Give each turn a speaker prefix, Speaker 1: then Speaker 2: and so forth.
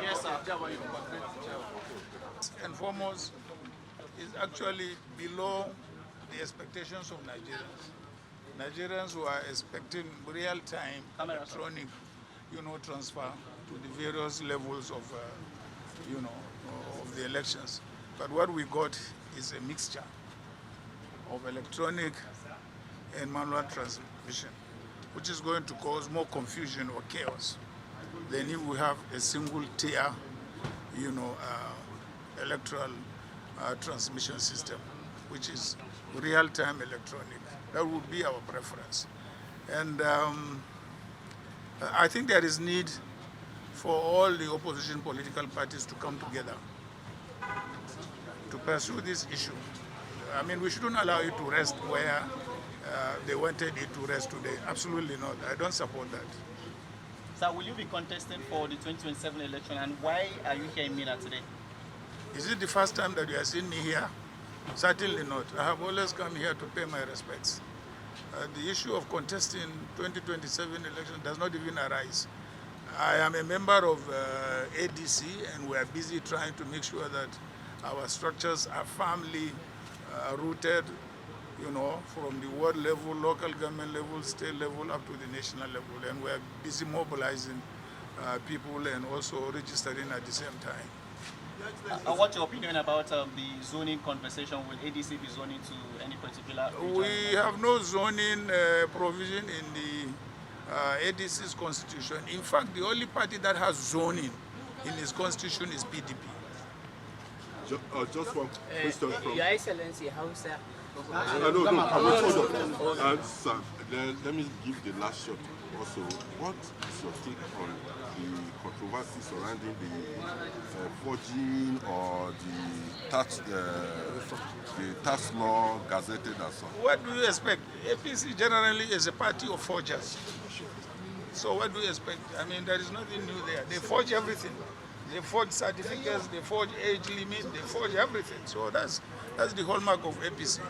Speaker 1: Yes, sir. And foremost, is actually below the expectations of Nigerians. Nigerians who are expecting real-time electronic, transfer to the various levels of, of the elections. But what we got is a mixture of electronic and manual transmission, which is going to cause more confusion or chaos than if we have a single tier, electoral transmission system, which is real-time electronic. That would be our preference. And I think there is need for all the opposition political parties to come together to pursue this issue. I mean, we shouldn't allow it to rest where they wanted it to rest today. Absolutely not. I don't support that.
Speaker 2: Sir, will you be contesting for the 2027 election, and why are you here in Mina today?
Speaker 1: Is it the first time that you are seeing me here? Certainly not. I have always come here to pay my respects. The issue of contesting 2027 election does not even arise. I am a member of ADC, and we are busy trying to make sure that our structures are firmly rooted, from the world level, local government level, state level, up to the national level. And we are busy mobilizing people and also registering at the same time.
Speaker 2: What's your opinion about the zoning conversation? Will ADC be zoning to any particular region?
Speaker 1: We have no zoning provision in the ADC's constitution. In fact, the only party that has zoning in its constitution is PDP.
Speaker 3: Just one question from...
Speaker 4: Your Excellency, how, sir?
Speaker 3: Hold on. Sir, let me give the last shot also. What is your take on the controversy surrounding the forging or the tax law gazetted and so on?
Speaker 1: What do you expect? APC generally is a party of forgers. So what do you expect? I mean, there is nothing new there. They forge everything. They forge certificates, they forge age limit, they forge everything. So that's the hallmark of APC.